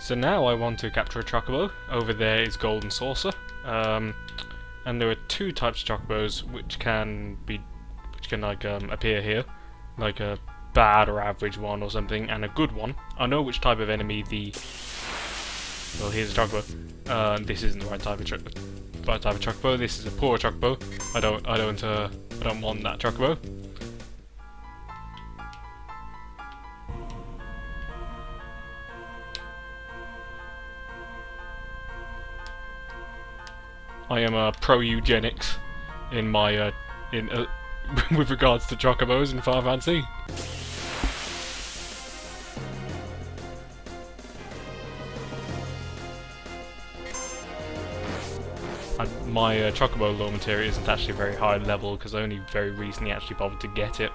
So now I want to capture a chocobo. Over there is golden saucer, and there are two types of chocobos which can like appear here, like a bad or average one or something, and a good one. I know which type of enemy the. Well, here's a chocobo. This isn't the right type of chocobo. This is a poor chocobo. I don't want that chocobo. I am pro eugenics in my with regards to chocobos in Final Fantasy. My chocobo lore material isn't actually very high level because I only very recently actually bothered to get it,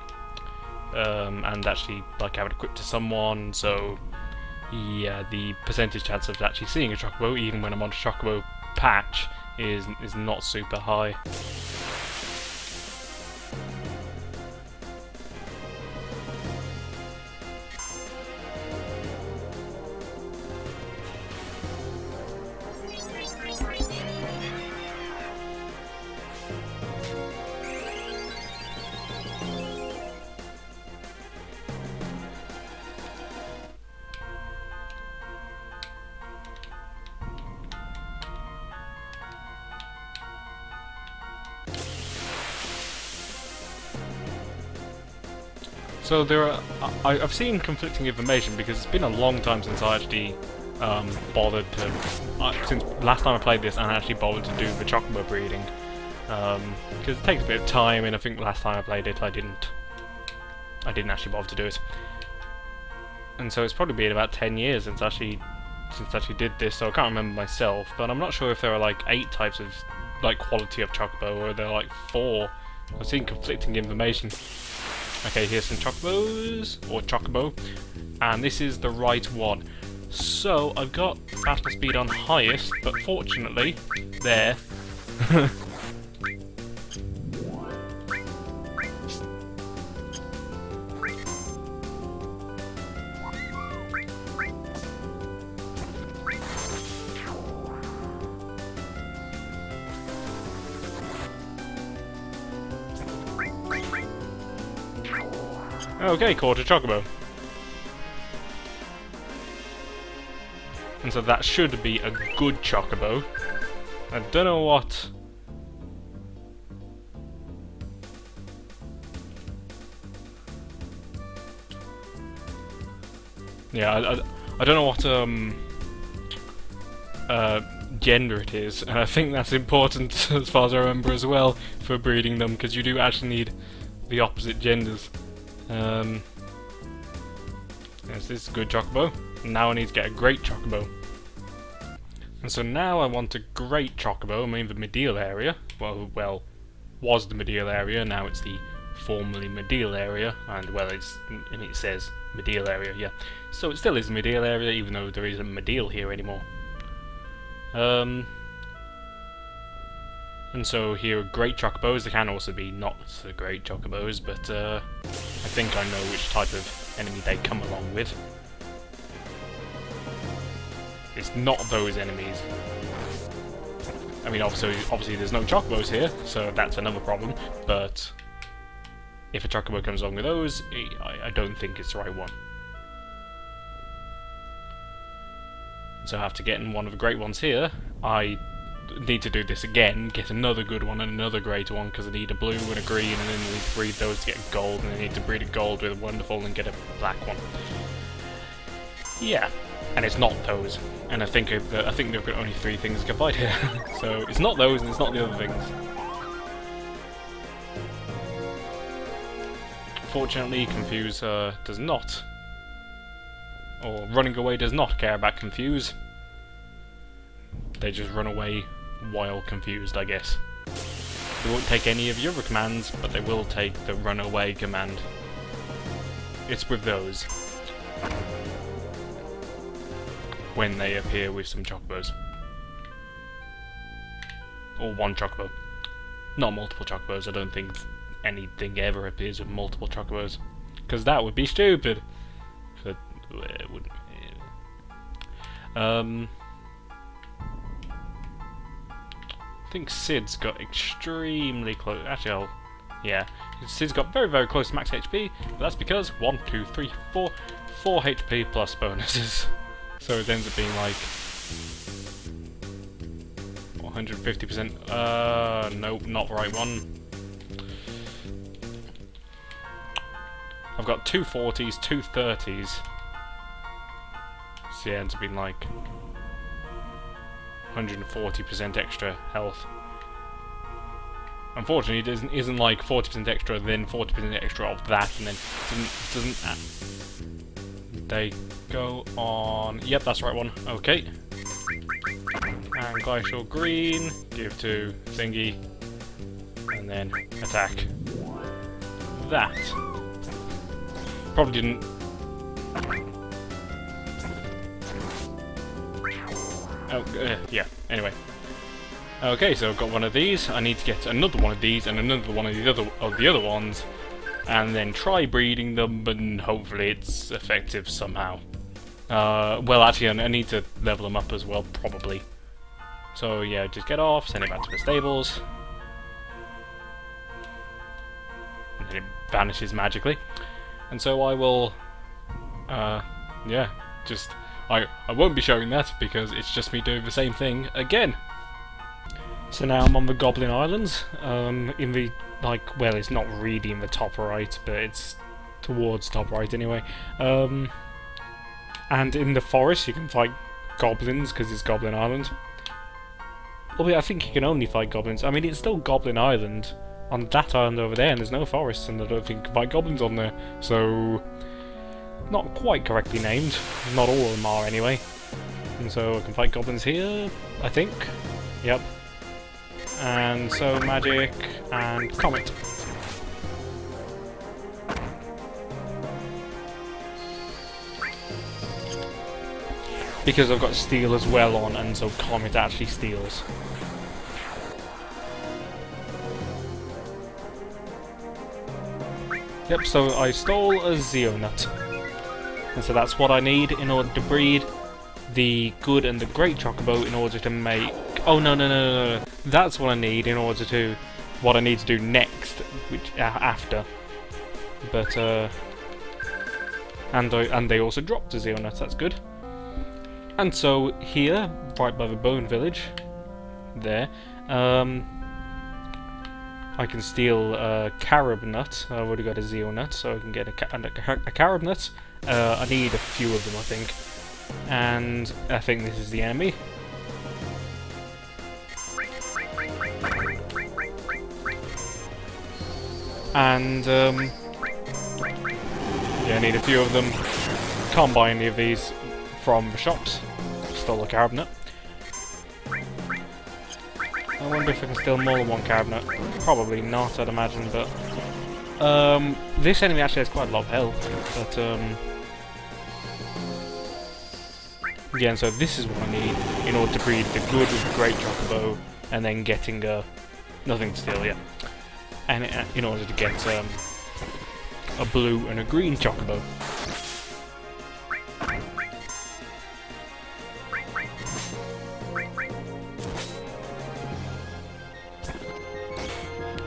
and actually like have it equipped to someone. So yeah, the percentage chance of actually seeing a chocobo, even when I'm on a chocobo patch, is not super high. So there are, I've seen conflicting information because it's been a long time since I actually bothered to, since last time I played this and I actually bothered to do the chocobo breeding, because it takes a bit of time, and I think last time I played it I didn't actually bother to do it, and so it's probably been about 10 years since I actually did this, so I can't remember myself, but I'm not sure if there are like 8 types of like quality of chocobo or there are like 4. I've seen conflicting information. Okay, here's some chocobos, or chocobo, and this is the right one. So, I've got battle speed on highest, but fortunately, there. Okay, caught a chocobo. And so that should be a good chocobo. I don't know what... Yeah, I don't know what gender it is, and I think that's important as far as I remember as well for breeding them, because you do actually need the opposite genders. Yes, this is a good chocobo. Now I need to get a great chocobo. And so now I want a great chocobo. I mean the Medial area. Well, was the Medial area. Now it's the formerly Medial area, and well, it says Medial area. Yeah, so it still is the Medial area, even though there isn't Medial here anymore. And so here are great chocobos. There can also be not so great chocobos, but I think I know which type of enemy they come along with. It's not those enemies. I mean, obviously there's no chocobos here, so that's another problem, but if a chocobo comes along with those, I don't think it's the right one. So I have to get in one of the great ones here. I need to do this again, get another good one and another great one, because I need a blue and a green, and then I need to breed those to get gold, and I need to breed a gold with a wonderful and get a black one. Yeah, and it's not those. And I think there are only 3 things I can fight here. So it's not those, and it's not the other things. Fortunately, Confuse does not, or Running Away does not care about Confuse. They just run away while confused, I guess. They won't take any of your other commands, but they will take the run away command. It's with those. When they appear with some chocobos. Or one chocobo. Not multiple chocobos, I don't think anything ever appears with multiple chocobos. Because that would be stupid. But, I think Sid's got extremely close. Actually, yeah, Sid's got very, very close to max HP, but that's because 1, 2, 3, 4 HP plus bonuses. So it ends up being like 150%. Nope, not the right one. I've got 2 40s, 2 30s. So yeah, it ends up being like 140% extra health. Unfortunately, it isn't like 40% extra, then 40% extra of that, and then doesn't. They go on. Yep, that's the right one. Okay. And glacial green. Give to thingy, and then attack. That probably didn't. Oh, yeah. Anyway. Okay, so I've got one of these. I need to get another one of these and another one of the other ones, and then try breeding them, and hopefully it's effective somehow. Well, actually, I need to level them up as well, probably. So yeah, just get off, send it back to the stables, and then it vanishes magically. And so I will, yeah, just I won't be showing that because it's just me doing the same thing again. So now I'm on the Goblin Islands, in the, like, well, it's not really in the top right, but it's towards top right anyway. And in the forest you can fight goblins, because it's Goblin Island. Although I think you can only fight goblins. I mean, it's still Goblin Island, on that island over there, and there's no forest, and I don't think you can fight goblins on there. So, not quite correctly named. Not all of them are anyway. And so I can fight goblins here, I think. Yep. And so magic and comet. Because I've got steel as well on, and so comet actually steals. Yep, so I stole a Zeonut. And so that's what I need in order to breed the good and the great Chocobo in order to make... Oh, no. That's what I need in order to... What I need to do next, which after. But, and they also dropped a Zeonut, that's good. And so, here, right by the Bone Village, there, I can steal a carob nut. I've already got a Zeonut, so I can get a carob nut. I need a few of them, I think. And I think this is the enemy. And, yeah, I need a few of them. Can't buy any of these from the shops. Stole a carob nut. I wonder if I can steal more than one carob nut. Probably not, I'd imagine, but... this enemy actually has quite a lot of health, but, yeah, and so this is what I need in order to breed the good with the great Chocobo, and then getting nothing to steal yet. And in order to get a blue and a green Chocobo.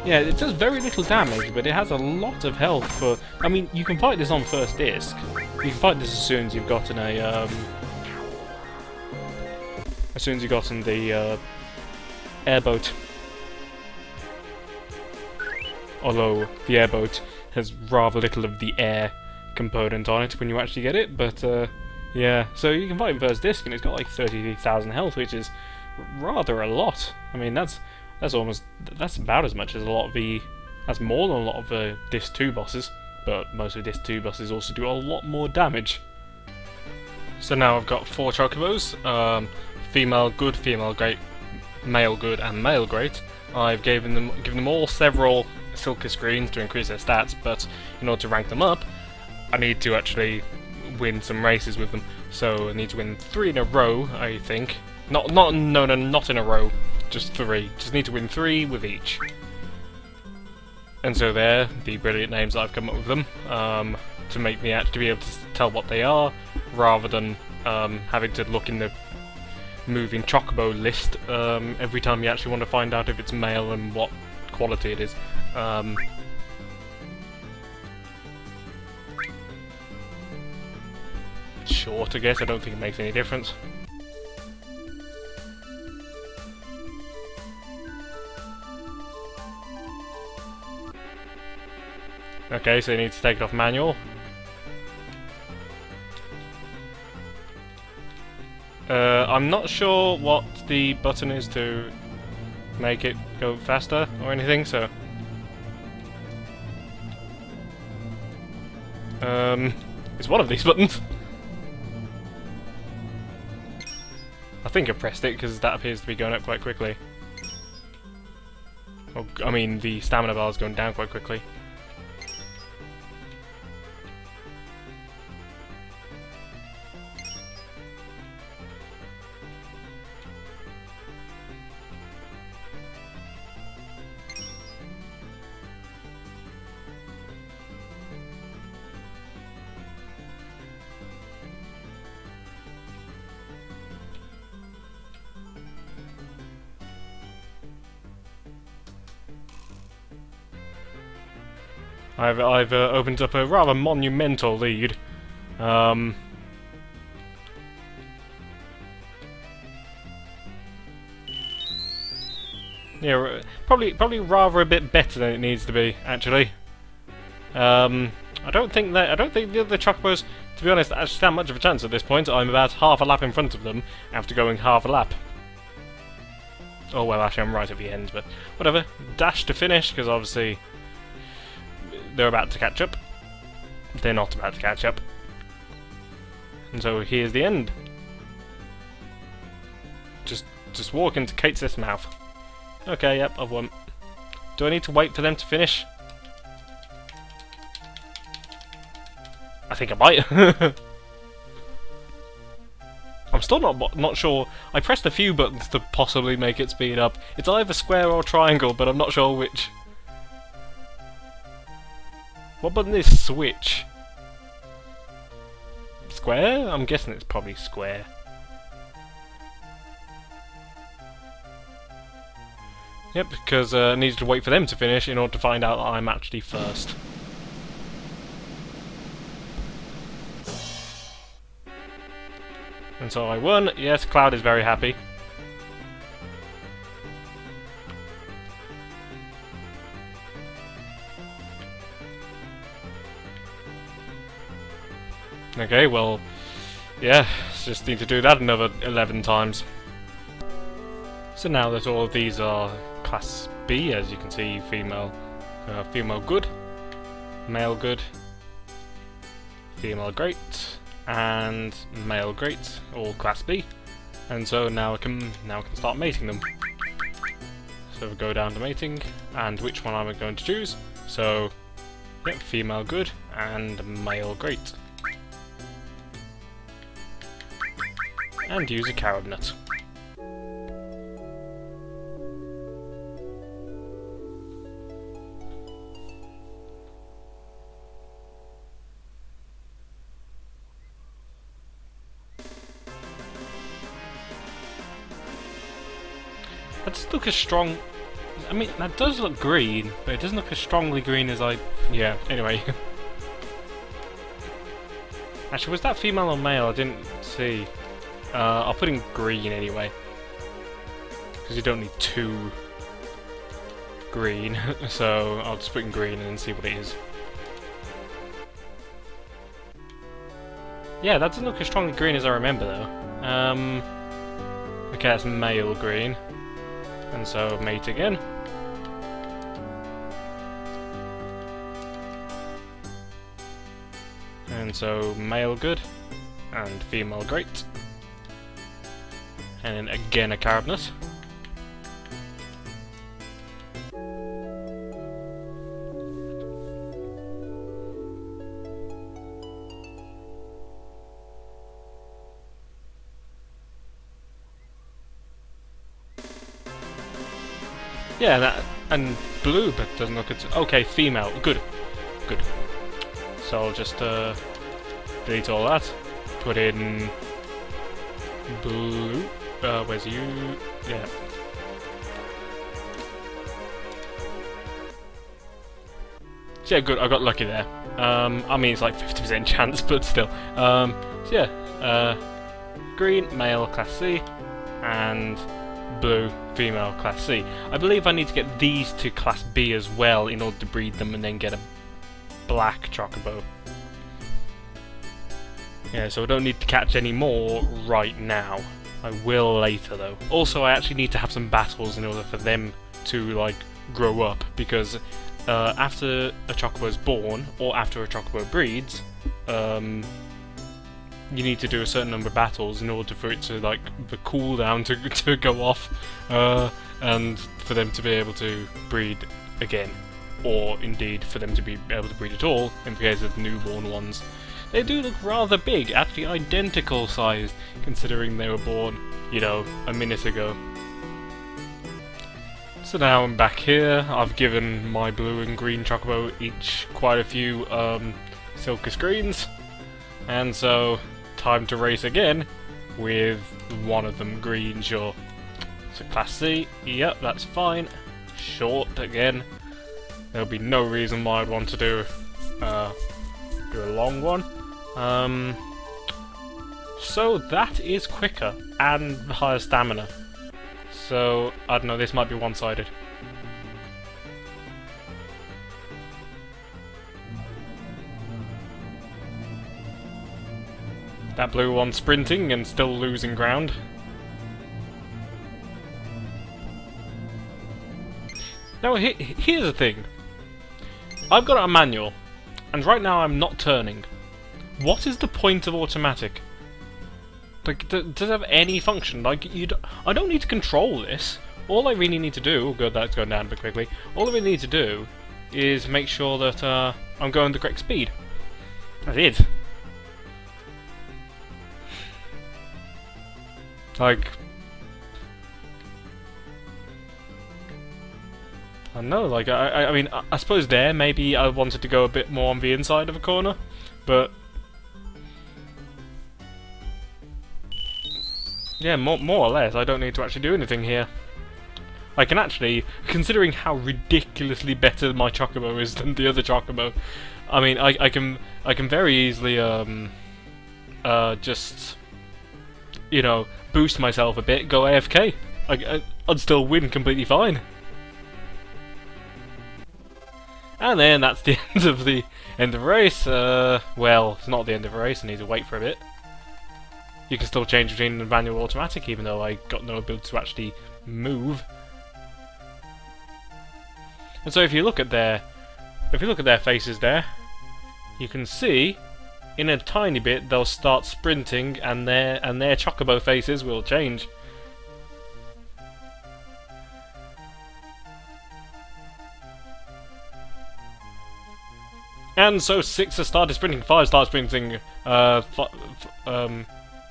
Yeah, it does very little damage, but it has a lot of health for... I mean, you can fight this on first disc. You can fight this as soon as you've gotten a, as soon as you've gotten the, airboat. Although, the airboat has rather little of the air component on it when you actually get it, but, yeah. So you can fight in first disc, and it's got like 30,000 health, which is rather a lot. I mean, that's about as much as a lot of the... That's more than a lot of the Disc 2 bosses, but most of the Disc 2 bosses also do a lot more damage. So now I've got 4 Chocobos, female good, female great, male good, and male great. I've given them all several Silka screens to increase their stats, but in order to rank them up, I need to actually win some races with them. So I need to win 3 in a row, I think. Not in a row. Just 3. Just need to win 3 with each. And so there, the brilliant names that I've come up with them, to make me actually be able to tell what they are, rather than having to look in the moving chocobo list every time you actually want to find out if it's male and what quality it is. Short, I guess. I don't think it makes any difference. Okay, so you need to take it off manual. I'm not sure what the button is to make it go faster or anything, so... it's one of these buttons. I think I pressed it because that appears to be going up quite quickly. Oh, I mean, the stamina bar is going down quite quickly. I've opened up a rather monumental lead. Yeah, probably rather a bit better than it needs to be, actually. I don't think the other chocobos, to be honest, actually stand much of a chance at this point. I'm about half a lap in front of them after going half a lap. Oh well, actually I'm right at the end, but whatever. Dash to finish, because obviously they're about to catch up. They're not about to catch up. And so here's the end. Just walk into Kate's mouth. Okay, yep, I've won. Do I need to wait for them to finish? I think I might. I'm still not sure. I pressed a few buttons to possibly make it speed up. It's either square or triangle, but I'm not sure which. What button is switch? Square? I'm guessing it's probably square. Yep, because I needed to wait for them to finish in order to find out that I'm actually first. And so I won. Yes, Cloud is very happy. Okay, well, yeah, just need to do that another 11 times. So now that all of these are Class B, as you can see, female good, male good, female great, and male great, all Class B. And so now I can start mating them. So we go down to mating, and which one am I going to choose? So, yep, female good and male great. And use a carob nut. That doesn't look as strong. I mean, that does look green, but it doesn't look as strongly green as I. Yeah, anyway. Actually, was that female or male? I didn't see. I'll put in green anyway. Because you don't need two green. So I'll just put in green and see what it is. Yeah, that doesn't look as strongly green as I remember though. Okay, that's male green. And so mate again. And so male good and female great. And then again a carob nut. Yeah, that and blue, but doesn't look as okay. Female, good, good. So I'll just delete all that. Put in Blue. Where's you? Yeah. So yeah, good. I got lucky there. I mean, it's like 50% chance, but still. So yeah, green, male, class C, and blue, female, class C. I believe I need to get these to class B as well in order to breed them and then get a black chocobo. Yeah, so I don't need to catch any more right now. I will later though. Also, I actually need to have some battles in order for them to like grow up, because after a chocobo is born, or after a chocobo breeds, you need to do a certain number of battles in order for it to, like, the cooldown to go off, and for them to be able to breed again, or indeed for them to be able to breed at all in the case of the newborn ones. They do look rather big, actually identical sized, considering they were born, you know, a minute ago. So now I'm back here. I've given my blue and green chocobo each quite a few Silkus greens, and so time to race again with one of them green, sure. So class C, yep, that's fine. Short again. There'll be no reason why I'd want to do a long one. So that is quicker and higher stamina. So, I don't know, this might be one-sided. That blue one sprinting and still losing ground. Now, here's the thing. I've got a manual, and right now I'm not turning. What is the point of automatic? Like, does it have any function? Like, I don't need to control this. All I really need to do... Oh, good, that's going down a bit quickly. All I really need to do is make sure that I'm going the correct speed. That's it. Like... I don't know, like, I mean, I suppose there, maybe I wanted to go a bit more on the inside of a corner, but... Yeah, more or less, I don't need to actually do anything here. I can actually, considering how ridiculously better my chocobo is than the other chocobo, I mean, I can very easily just, you know, boost myself a bit, go AFK. I'd still win completely fine. And then that's the end of the race. Well, it's not the end of the race. I need to wait for a bit. You can still change between the manual and automatic, even though I got no ability to actually move. And so if you look at their faces there, you can see in a tiny bit they'll start sprinting, and their chocobo faces will change. And so 6 have started sprinting, 5 start sprinting,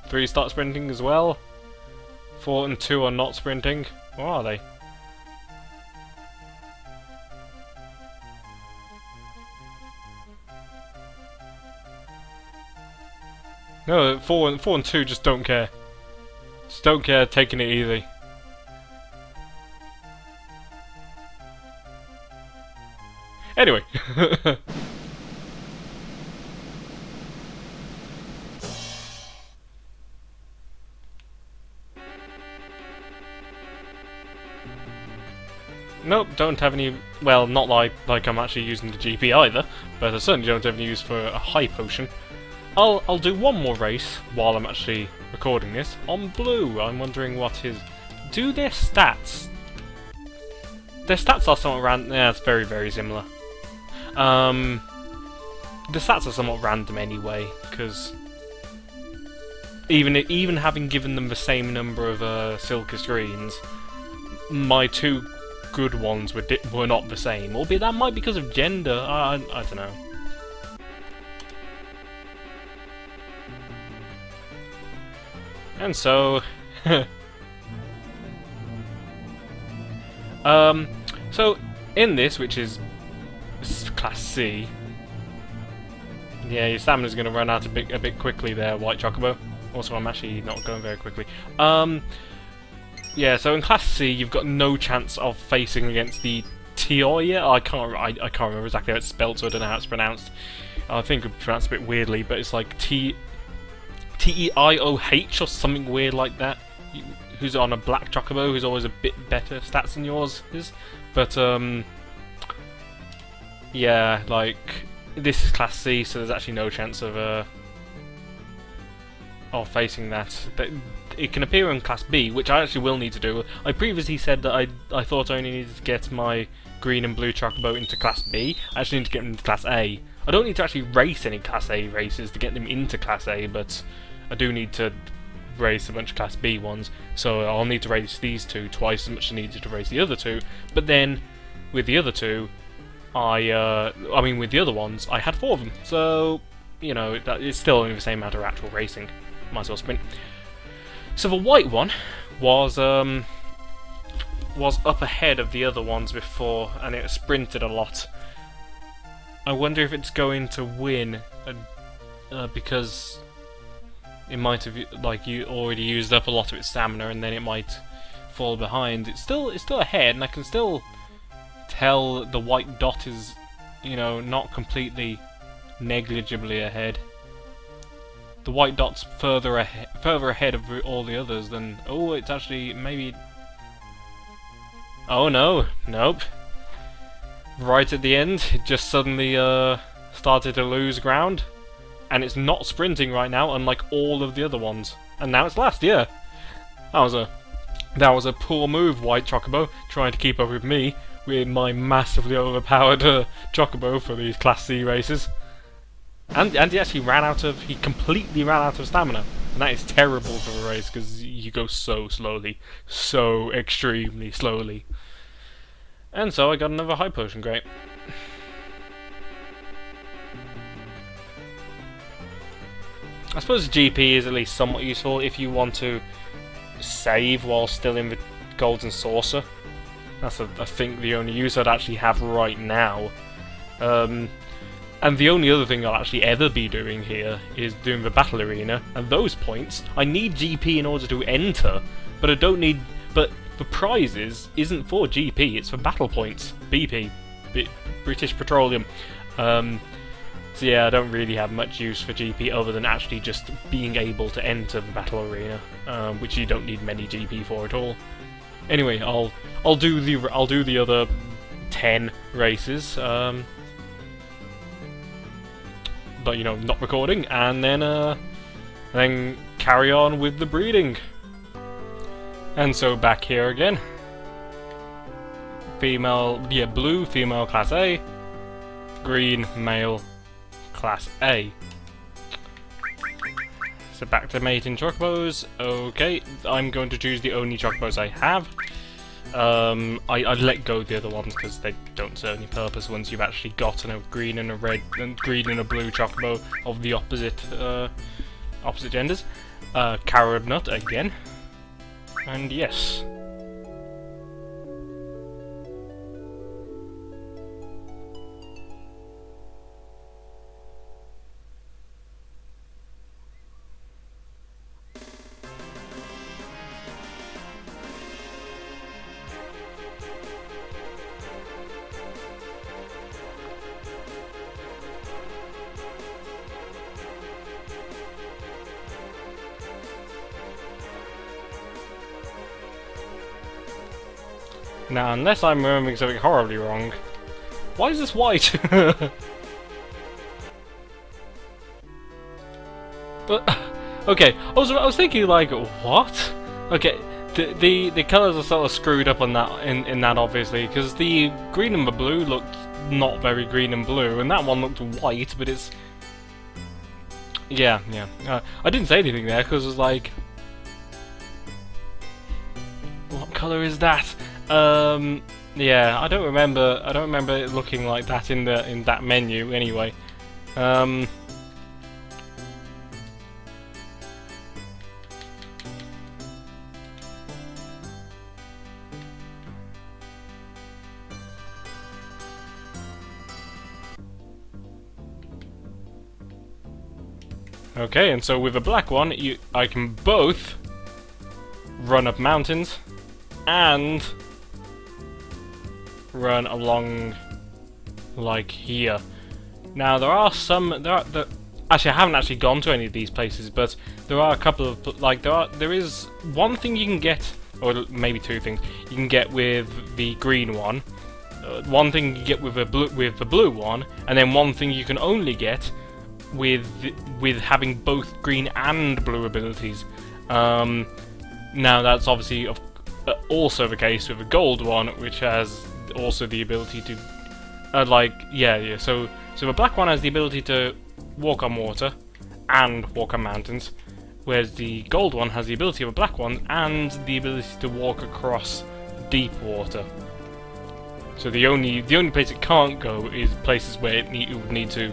3 start sprinting as well. 4 and 2 are not sprinting. Or are they? No, 4 and 2 just don't care. Just don't care, taking it easy. Anyway. Nope, don't have any... Well, not like I'm actually using the GP either, but I certainly don't have any use for a high potion. I'll do one more race while I'm actually recording this on blue. I'm wondering what his... Do their stats... Their stats are somewhat random. Yeah, it's very, very similar. The stats are somewhat random anyway, because... Even having given them the same number of Silkus greens, my 2 good ones were not the same. Albeit that might be because of gender. I don't know. And so, so in this, which is class C, yeah, your stamina's going to run out a bit quickly there, White Chocobo. Also, I'm actually not going very quickly. Yeah, so in Class C, you've got no chance of facing against the Tioia. I can't remember exactly how it's spelled, so I don't know how it's pronounced. I think it's pronounced a bit weirdly, but it's like T-E-I-O-H or something weird like that. Who's on a black chocobo, who's always a bit better stats than yours is. But yeah, like this is Class C, so there's actually no chance of facing that. It can appear in Class B, which I actually will need to do. I previously said that I thought I only needed to get my green and blue chocobo into Class B. I actually need to get them into Class A. I don't need to actually race any Class A races to get them into Class A, but I do need to race a bunch of Class B ones, so I'll need to race these two twice as much as I needed to race the other two. But then, with the other two, with the other ones, I had 4 of them, so, you know, it's still only the same amount of actual racing. Might as well sprint. So the white one was up ahead of the other ones before, and it sprinted a lot. I wonder if it's going to win, because it might have you already used up a lot of its stamina, and then it might fall behind. It's still ahead, and I can still tell the white dot is, you know, not completely negligibly ahead. The white dot's further ahead of all the others than. Oh, it's actually maybe. Oh no, nope. Right at the end, it just suddenly started to lose ground, and it's not sprinting right now, unlike all of the other ones. And now it's last. Yeah, that was a poor move, white chocobo, trying to keep up with me with my massively overpowered chocobo for these Class C races. And he completely ran out of stamina, and that is terrible for a race because you go so slowly, so extremely slowly. And so I got another high potion, great. I suppose GP is at least somewhat useful if you want to save while still in the golden saucer. That's I think the only use I'd actually have right now. And the only other thing I'll actually ever be doing here is doing the battle arena, and those points, I need GP in order to enter, but I don't need. But the prizes isn't for GP, it's for battle points. BP, British Petroleum. So yeah, I don't really have much use for GP other than actually just being able to enter the battle arena, which you don't need many GP for at all. Anyway, I'll do the other 10 races. But, you know, not recording, and then carry on with the breeding. And so back here again. Blue, female Class A. Green, male, Class A. So back to mating chocobos. Okay, I'm going to choose the only chocobos I have. I'd let go of the other ones because they don't serve any purpose once you've actually gotten a green and a red and green and a blue chocobo of the opposite genders. Carrot nut again, and yes. Now, unless I'm remembering something horribly wrong, why is this white? But okay, I was thinking like, what? Okay, the colours are sort of screwed up on that in that obviously, because the green and the blue looked not very green and blue, and that one looked white, but it's yeah. I didn't say anything there because it was like, what colour is that? Yeah, I don't remember it looking like that in that menu anyway. Okay, and so with a black one, I can both run up mountains and run along like here. Now there are actually I haven't actually gone to any of these places, but there are a couple of there is one thing you can get, or maybe two things you can get with the green one. One thing you get with the blue one, and then one thing you can only get with having both green and blue abilities. Now that's obviously also the case with the gold one, which has also the ability to So the black one has the ability to walk on water and walk on mountains, whereas the gold one has the ability of a black one and the ability to walk across deep water. So the only place it can't go is places where it would need to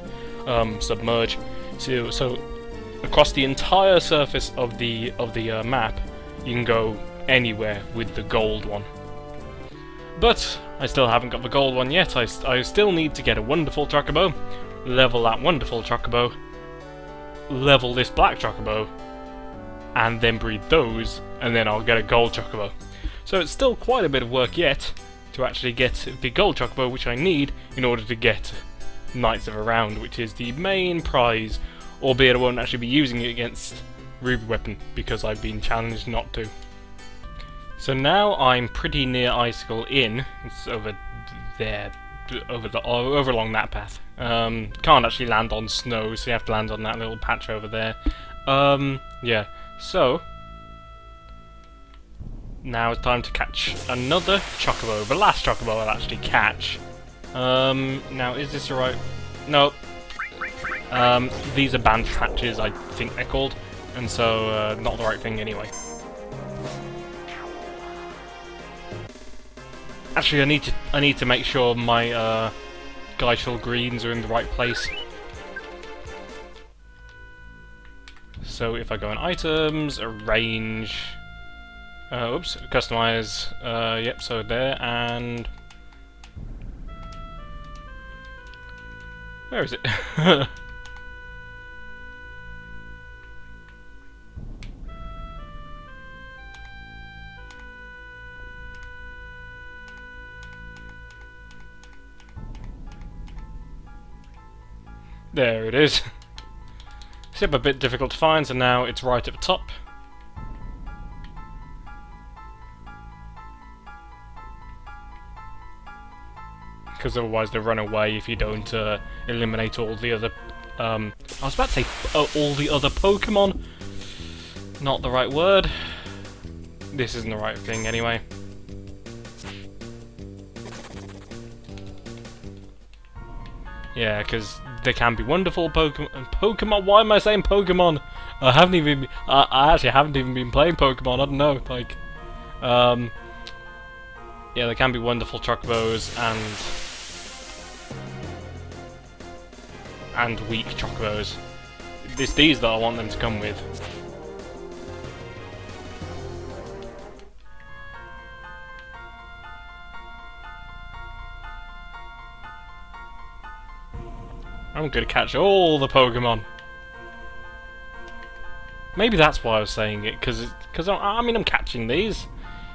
submerge. So across the entire surface of the map, you can go anywhere with the gold one. But I still haven't got the gold one yet. I still need to get a wonderful chocobo, level that wonderful chocobo, level this black chocobo, and then breed those, and then I'll get a gold chocobo. So it's still quite a bit of work yet to actually get the gold chocobo, which I need in order to get Knights of the Round, which is the main prize, albeit I won't actually be using it against Ruby Weapon because I've been challenged not to. So now I'm pretty near Icicle Inn. It's over there, over along that path. Can't actually land on snow, so you have to land on that little patch over there. Yeah. So now it's time to catch another chocobo. The last chocobo I'll actually catch. Now is this the right? No. These are band patches, I think they're called, and so not the right thing anyway. Actually, I need to make sure my glacial greens are in the right place. So if I go in items, arrange, oops, customize, yep, so there, and where is it? There it is. It's a bit difficult to find, so now it's right at the top. Because otherwise they'll run away if you don't eliminate all the other... I was about to say all the other Pokemon. Not the right word. This isn't the right thing anyway. Yeah, because there can be wonderful Pokemon. Why am I saying Pokemon? I actually haven't even been playing Pokemon. I don't know. Like, yeah, there can be wonderful Chocobos and weak Chocobos. It's these that I want them to come with. I'm gonna catch all the Pokemon. Maybe that's why I was saying it, because I mean I'm catching these,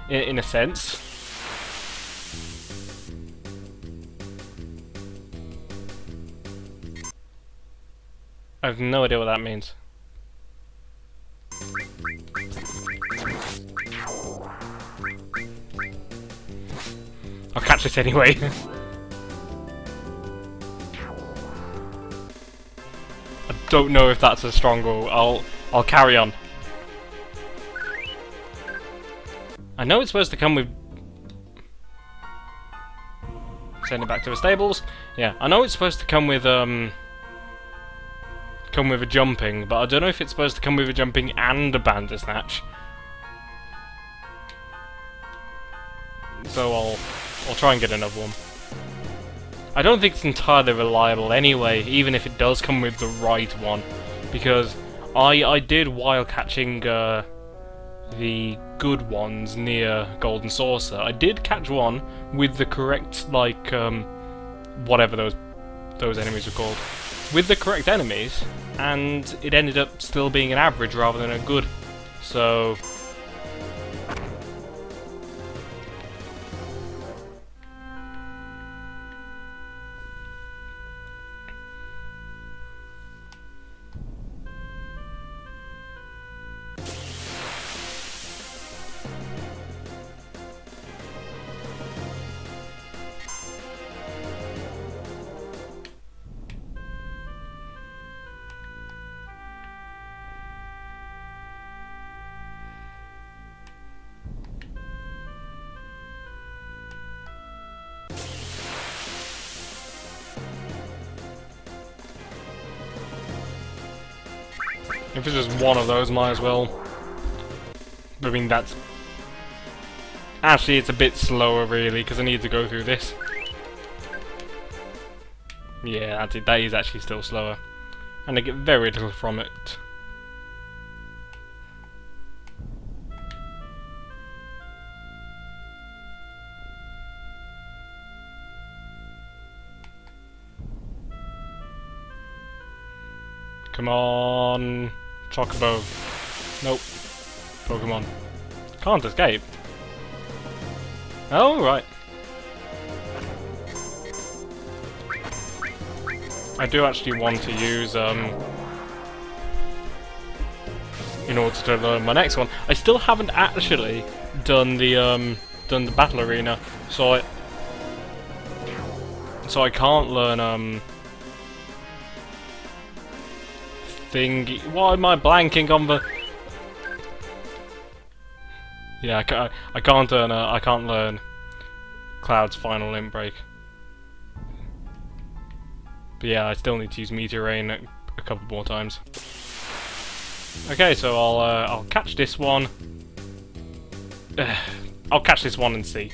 in a sense. I have no idea what that means. I'll catch this anyway. Don't know if that's a strong rule. I'll carry on. I know it's supposed to come with... Send it back to the stables. Yeah, I know it's supposed to come with a jumping, but I don't know if it's supposed to come with a jumping and a Bandersnatch. So I'll try and get another one. I don't think it's entirely reliable anyway, even if it does come with the right one, because I did, while catching the good ones near Golden Saucer, I did catch one with the correct, like, whatever those enemies are called. with the correct enemies, and it ended up still being an average rather than a good. So if it's just one of those, might as well. I mean, that's... Actually, it's a bit slower, really, because I need to go through this. Yeah, that's it. That is actually still slower. And I get very little from it. Come on, Chocobo. Nope. Pokemon. Can't escape. Oh, right. I do actually want to use, in order to learn my next one. I still haven't actually done the battle arena, so I can't learn, thingy. Why am I blanking on the? Yeah, I can't learn Cloud's final limb break. But yeah, I still need to use Meteor Rain a couple more times. Okay, so I'll catch this one. I'll catch this one and see.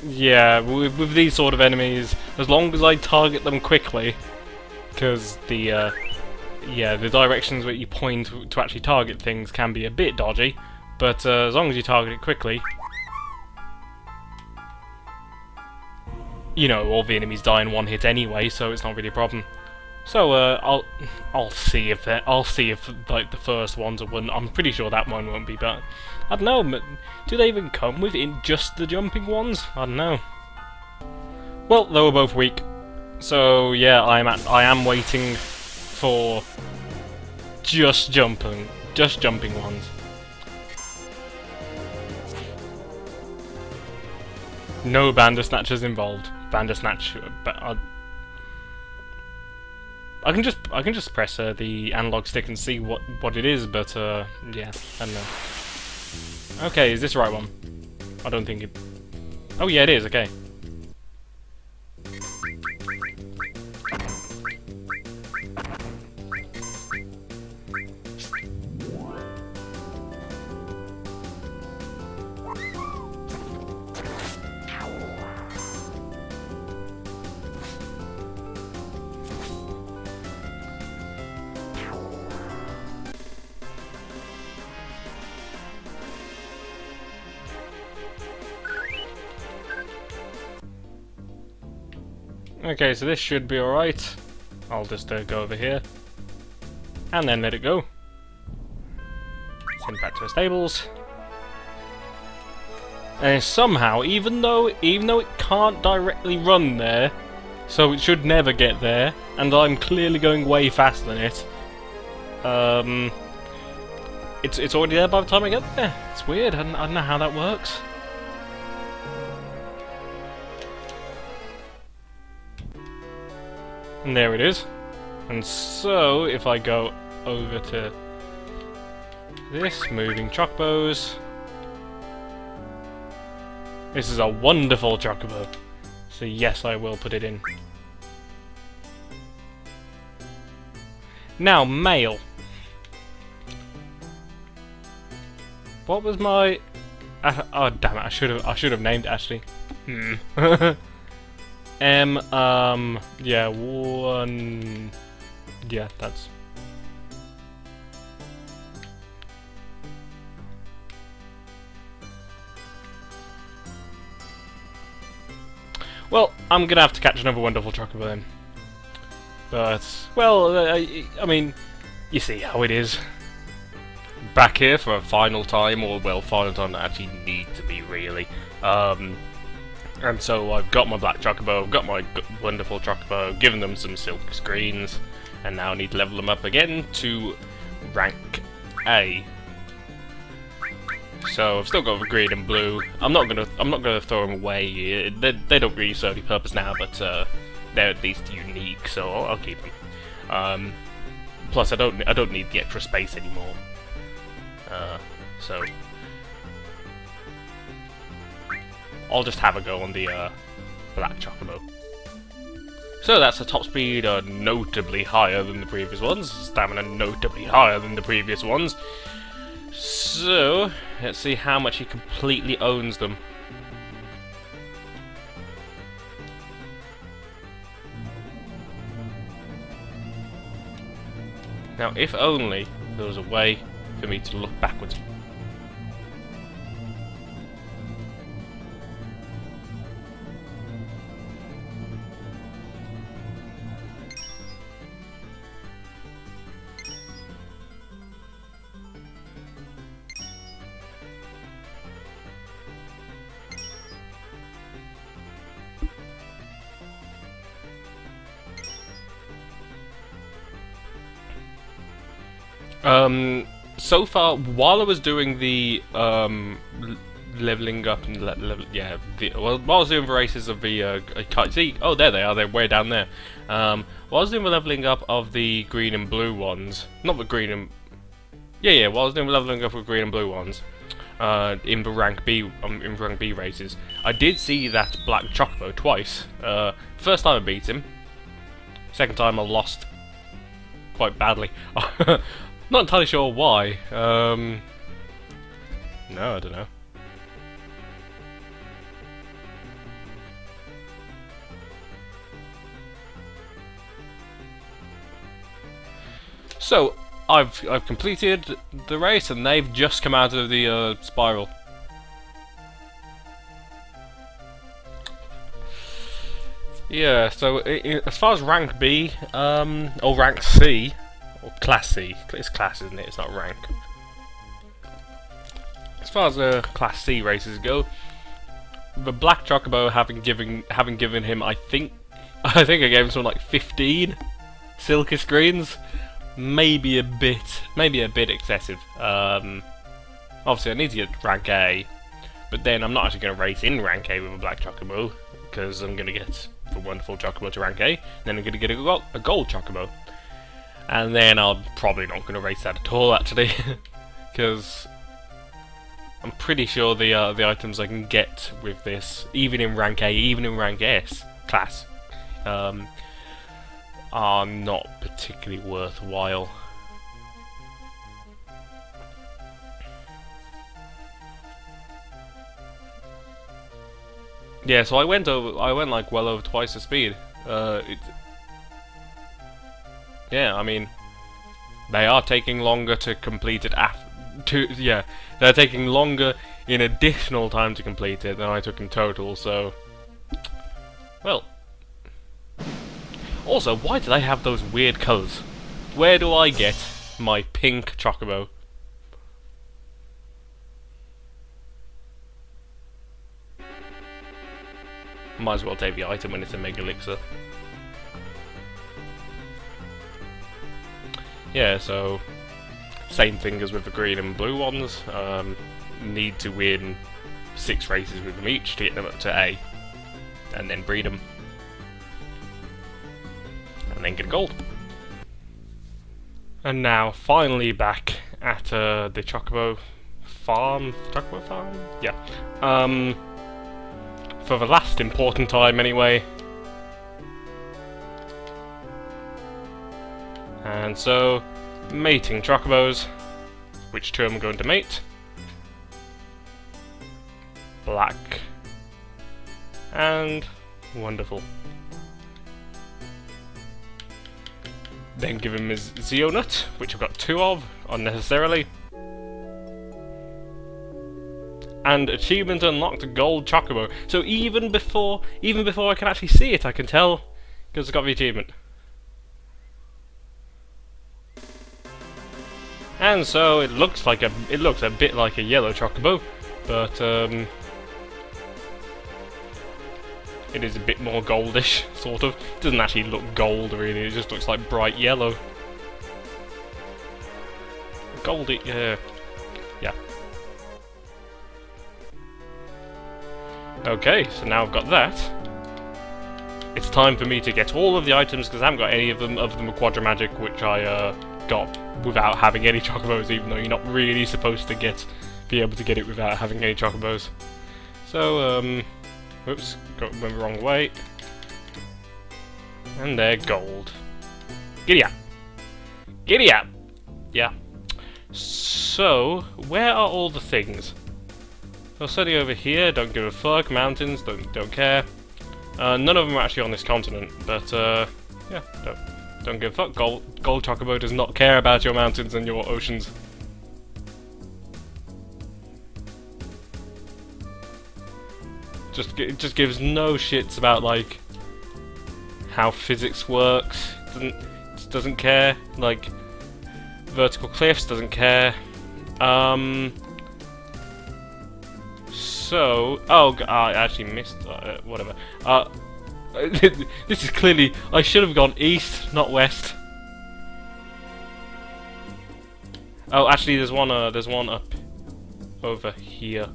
Yeah, with these sort of enemies, as long as I target them quickly, because the directions where you point to actually target things can be a bit dodgy, but as long as you target it quickly, you know, all the enemies die in one hit anyway, so it's not really a problem. So I'll see if like the first one's a one. I'm pretty sure that one won't be, but I don't know. Do they even come with just the jumping ones? I don't know. Well, they were both weak, so yeah, I am waiting for just jumping ones. No Bandersnatchers involved. Bandersnatch. I can just press the analog stick and see what it is, but yeah, I don't know. Okay, is this the right one? I don't think it. Oh yeah, it is. Okay. Okay, so this should be alright. I'll just go over here. And then let it go. Send it back to the stables. And somehow, even though it can't directly run there, so it should never get there, and I'm clearly going way faster than it, it's already there by the time I get there. It's weird, I don't know how that works. And there it is. And so, if I go over to this, moving chocobos. This is a wonderful chocobo. So yes, I will put it in. Now, male. What was my... oh damn it! I should have named it actually. Yeah, one... Yeah, that's... Well, I'm gonna have to catch another wonderful chocobo then. But, well, I mean, you see how it is. Back here for a final time, or, well, final time I actually need to be, really. And so I've got my black chocobo, I've got my wonderful chocobo, given them some silk screens, and now I need to level them up again to rank A. So I've still got the green and blue. I'm not gonna throw them away. They don't really serve any purpose now, but they're at least unique, so I'll keep them. Plus, I don't need the extra space anymore. So I'll just have a go on the black chocobo. So that's a top speed notably higher than the previous ones, stamina notably higher than the previous ones. So let's see how much he completely owns them. Now, if only there was a way for me to look backwards. So far, while I was doing the leveling up and while I was doing the races of the I can't see. Oh, there they are. They're way down there. While I was doing the leveling up of the green and blue ones, not the green and while I was doing the leveling up of green and blue ones, in the rank B races, I did see that black chocobo twice. First time I beat him. Second time I lost quite badly. Not entirely sure why. No, I don't know. So I've completed the race, and they've just come out of the spiral. Yeah. So as far as rank B, or rank C. Or Class C. It's Class, isn't it? It's not rank. As far as Class C races go, the black chocobo having given him, I think I gave him something like 15 silky screens. Maybe a bit excessive. Obviously, I need to get rank A, but then I'm not actually going to race in rank A with a black chocobo because I'm going to get the wonderful chocobo to rank A. Then I'm going to get a gold chocobo. And then I'm probably not going to race that at all, actually, because I'm pretty sure the items I can get with this, even in rank A, even in rank S class, are not particularly worthwhile. Yeah, so I went like well over twice the speed. Yeah, I mean, they are taking longer to complete it they're taking longer in additional time to complete it than I took in total, so... Well... Also, why do they have those weird colours? Where do I get my pink chocobo? Might as well take the item when it's a Mega Elixir. Yeah, so same thing as with the green and blue ones. Need to win 6 races with them each to get them up to A, and then breed them, and then get gold. And now, finally back at the Chocobo farm. Chocobo farm? Yeah. For the last important time, anyway. And so, mating chocobos. Which two I'm going to mate? Black. And wonderful. Then give him his Zeonut, which I've got 2 of, unnecessarily. And achievement unlocked, gold chocobo. So even before I can actually see it, I can tell because I got the achievement. And so it looks a bit like a yellow chocobo, but it is a bit more goldish, sort of. It doesn't actually look gold really, it just looks like bright yellow. Goldy, yeah. Okay, so now I've got that. It's time for me to get all of the items, because I haven't got any of them other than the Quadra Magic, which I got without having any chocobos, even though you're not really supposed to be able to get it without having any chocobos. So, whoops, went the wrong way. And they're gold. Giddy up! Giddy up! Yeah. So, where are all the things? Well, certainly over here, don't give a fuck. Mountains, don't care. None of them are actually on this continent, but yeah, don't give a fuck. Gold Chocobo does not care about your mountains and your oceans. It just gives no shits about like how physics works. Doesn't care. Like vertical cliffs, doesn't care. So, I actually missed, whatever. This is clearly, I should have gone east, not west. Oh, actually, there's one up over here.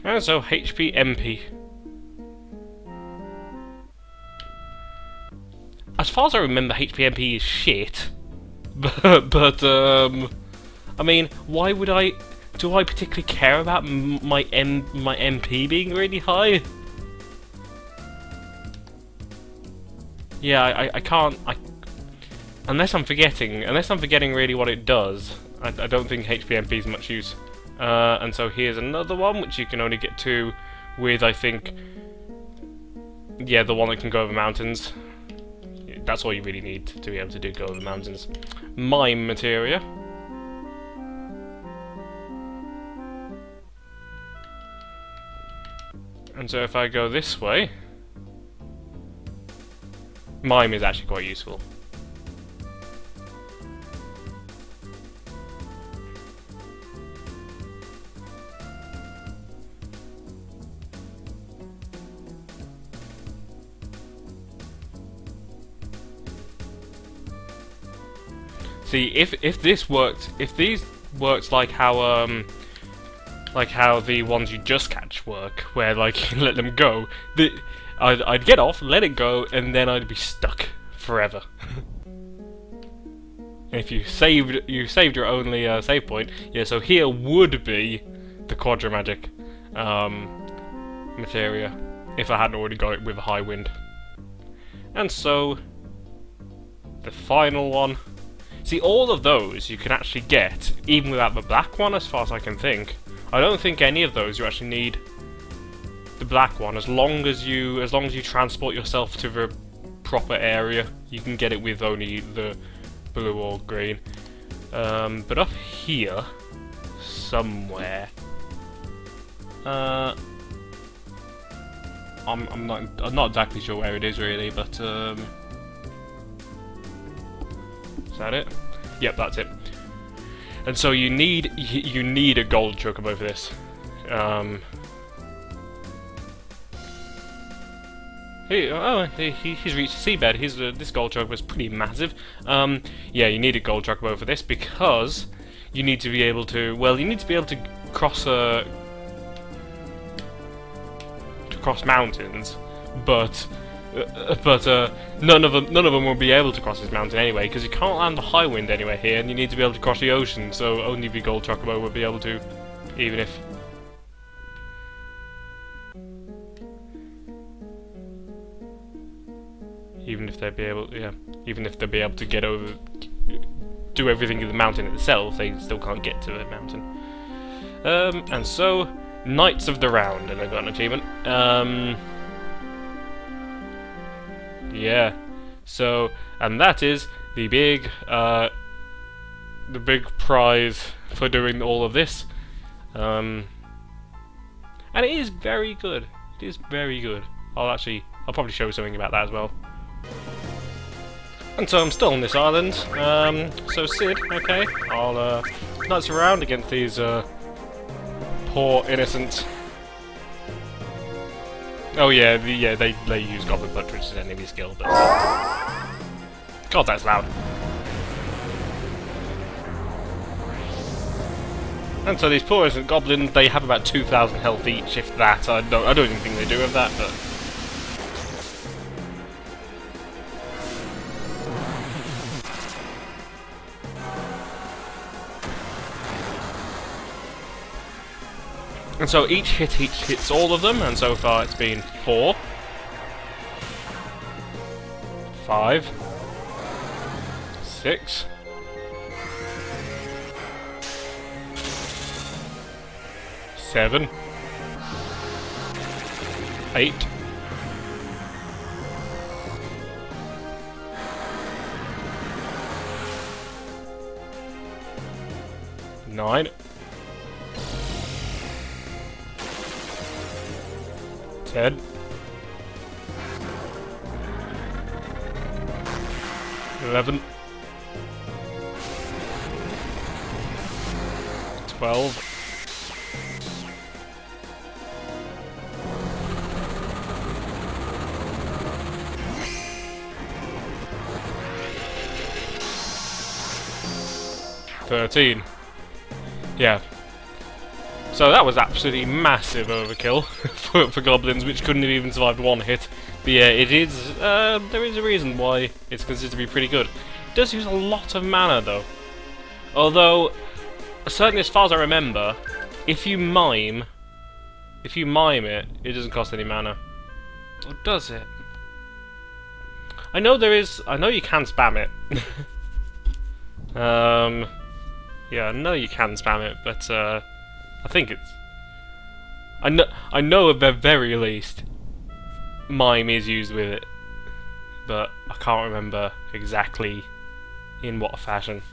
And so, HP-MP. As far as I remember, HP-MP is shit. But I mean, why would I... Do I particularly care about my MP being really high? Yeah, I can't... Unless I'm forgetting really what it does, I don't think HP-MP is much use. And so here's another one, which you can only get to with, I think... Yeah, the one that can go over mountains. That's all you really need to be able to go over mountains. Mime materia. And so if I go this way... Mime is actually quite useful. See, if these worked like how the ones you just catch work, where like you let them go, I'd get off, let it go, and then I'd be stuck forever. If you saved your only save point, yeah. So here would be the Quadra Magic materia if I hadn't already got it with a high wind. And so the final one. See, all of those you can actually get, even without the black one, as far as I can think. I don't think any of those you actually need the black one, as long as you transport yourself to the proper area, you can get it with only the blue or green. But up here, somewhere, I'm not exactly sure where it is really, but is that it? Yep, that's it. And so you need a gold chocobo for this. He's reached the seabed. This gold chocobo is pretty massive. Yeah, you need a gold chocobo for this because you need to be able to. Well, you need to be able to cross mountains, but none of them will be able to cross this mountain anyway, because you can't land the high wind anywhere here, and you need to be able to cross the ocean. So only the gold chocobo will be able to, even if they'd be able, even if they'd be able to get over, do everything in the mountain itself, they still can't get to the mountain. And so, Knights of the Round, and I got an achievement. Yeah. So, and that is the big prize for doing all of this. And it is very good. It is very good. I'll probably show something about that as well. And so I'm still on this island. So Sid, okay, I'll nuts around against these poor innocent. Oh yeah, they use Goblin Punch, which is an enemy skill, but God, that's loud. And so these poor innocent goblins, they have about 2,000 health each, if that. I don't even think they do have that, but. And so each hit hits all of them, and so far it's been 4, 5, 6, 7, 8, 9, 10, 11, 12, 13. Yeah. So that was absolutely massive overkill for goblins, which couldn't have even survived one hit. But yeah, it is. There is a reason why it's considered to be pretty good. It does use a lot of mana, though. Although, certainly as far as I remember, if you mime it, it doesn't cost any mana. Or does it? I know there is. I know you can spam it. Yeah, I know you can spam it, but I think it's. I know at the very least, mime is used with it, but I can't remember exactly in what fashion.